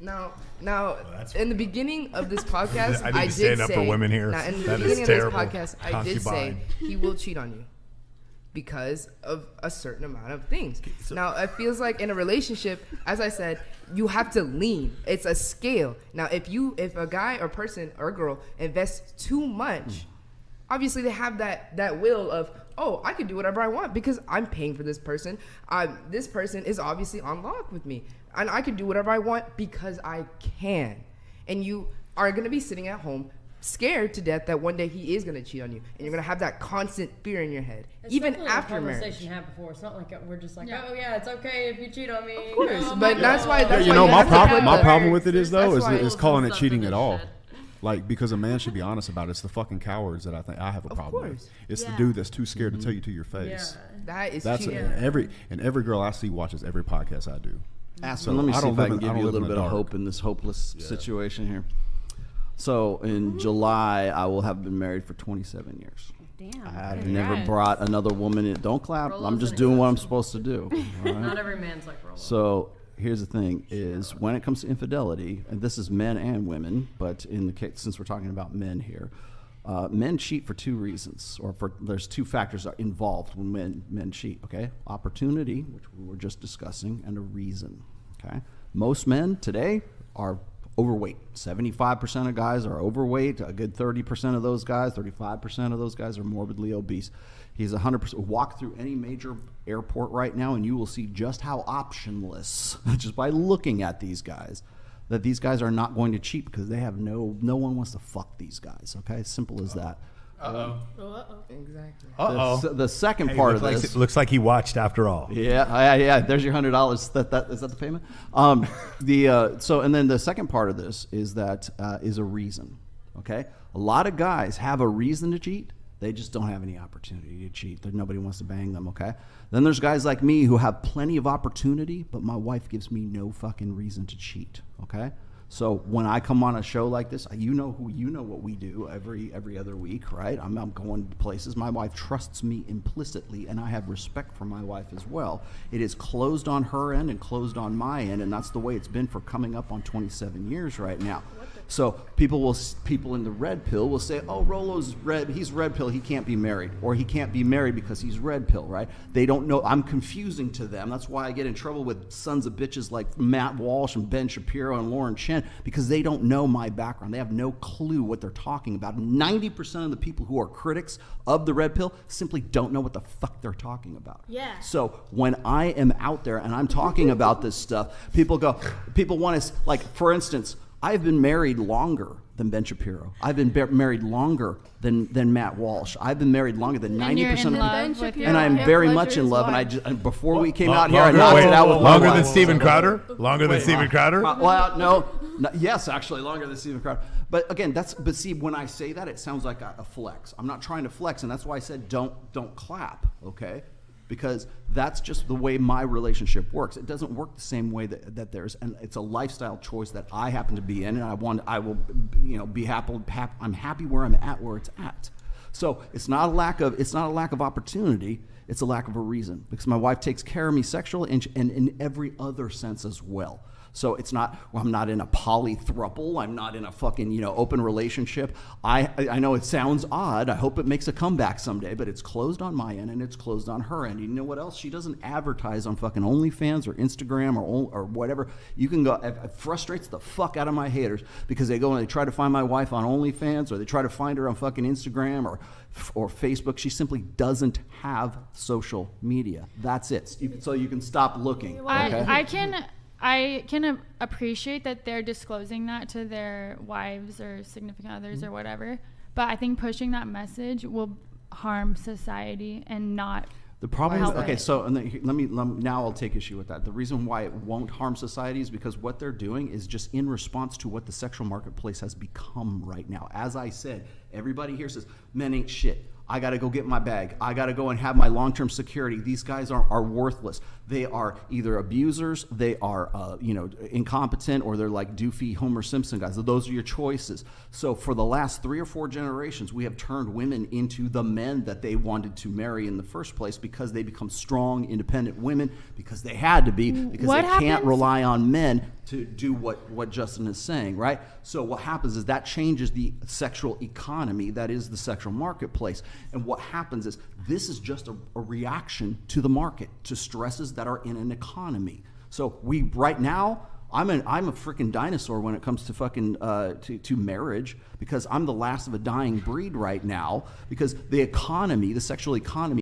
Now, in the beginning of this podcast, I did stand up for women here. Now, in the That beginning is of this terrible. podcast, I did say he will cheat on you because of a certain amount of things. Now, it feels like in a relationship, as I said, you have to lean. It's a scale. Now, if a guy or person or girl invests too much, obviously they have that will of, oh, I can do whatever I want because I'm paying for this person. This person is obviously on lock with me. And I can do whatever I want because I can. And you are going to be sitting at home scared to death that one day he is going to cheat on you. And you're going to have that constant fear in your head. It's even after like a marriage. conversation had before. It's not like we're just like, oh, yeah, it's okay if you cheat on me. Of course. No, but that's why my problem with it is, though, that's is calling it cheating at all. Like, because a man should be honest about it. It's the fucking cowards that I think I have a problem with. It's the dude that's too scared to tell you to your face. Yeah. That's cheating. Every girl I see watches every podcast I do. So let me see if I can give you a little bit of hope in this hopeless situation here. So in July, I will have been married for 27 years. Damn. I've never brought another woman in. Don't clap. Rollo's I'm just doing what I'm supposed to do. All right? Not every man's like Rollo. So here's the thing: is when it comes to infidelity, and this is men and women, but in the case, since we're talking about men here, men cheat for two reasons, there's two factors are involved when men cheat. Okay, opportunity, which we were just discussing, and a reason. Okay, most men today are overweight. 75% of guys are overweight. A good 30% of those guys, 35% of those guys are morbidly obese. He's 100%. Walk through any major airport right now and you will see just how optionless, just by looking at these guys, that these guys are not going to cheat because they have no one wants to fuck these guys. Okay, simple as that. Exactly. The second part of this looks like he watched after all. Yeah. There's your $100. Is that the payment? And then the second part of this is that is a reason. Okay, a lot of guys have a reason to cheat. They just don't have any opportunity to cheat. Nobody wants to bang them. Okay. Then there's guys like me who have plenty of opportunity, but my wife gives me no fucking reason to cheat. Okay. So when I come on a show like this, you know what we do every other week, right? I'm going to places. My wife trusts me implicitly, and I have respect for my wife as well. It is closed on her end and closed on my end, and that's the way it's been for coming up on 27 years right now. So people in the red pill will say, oh, Rollo's red, he's red pill, he can't be married, or he can't be married because he's red pill, right? They don't know. I'm confusing to them. That's why I get in trouble with sons of bitches like Matt Walsh and Ben Shapiro and Lauren Chen, because they don't know my background. They have no clue what they're talking about. 90% of the people who are critics of the red pill simply don't know what the fuck they're talking about. Yeah. So when I am out there and I'm talking about this stuff, people want to, like, for instance, I've been married longer than Ben Shapiro. I've been married longer than Matt Walsh. I've been married longer than 90% of them. And I'm very much in love. And before we came out here, I knocked it out with my wife. Longer than Steven Crowder? Longer than Steven Crowder? Well, no. Yes, actually, longer than Steven Crowder. But again, but see, when I say that, it sounds like a flex. I'm not trying to flex, and that's why I said don't clap, okay? Because that's just the way my relationship works. It doesn't work the same way that there's, and it's a lifestyle choice that I happen to be in, and I will, be happy. I'm happy where I'm at, where it's at. So it's not a lack of opportunity. It's a lack of a reason, because my wife takes care of me sexually and in every other sense as well. So it's not, I'm not in a polythrouple. I'm not in a fucking, open relationship. I know it sounds odd. I hope it makes a comeback someday, but it's closed on my end and it's closed on her end. You know what else? She doesn't advertise on fucking OnlyFans or Instagram or whatever. You can go, it frustrates the fuck out of my haters because they go and they try to find my wife on OnlyFans or they try to find her on fucking Instagram or Facebook. She simply doesn't have social media. That's it. So you can stop looking. Okay? I can appreciate that they're disclosing that to their wives or significant others or whatever, but I think pushing that message will harm society and not. The problem is, okay, so now I'll take issue with that. The reason why it won't harm society is because what they're doing is just in response to what the sexual marketplace has become right now. As I said, everybody here says, men ain't shit. I got to go get my bag. I got to go and have my long-term security. These guys are worthless. They are either abusers, they are incompetent, or they're like doofy Homer Simpson guys. So those are your choices. So for the last 3 or 4 generations, we have turned women into the men that they wanted to marry in the first place because they become strong, independent women because they had to be, because they can't rely on men to do what Justin is saying, right? So what happens is that changes the sexual economy, that is the sexual marketplace. And what happens is this is just a reaction to the market, to stresses that are in an economy. So right now, I'm a freaking dinosaur when it comes to fucking to marriage, because I'm the last of a dying breed right now, because the economy, the sexual economy,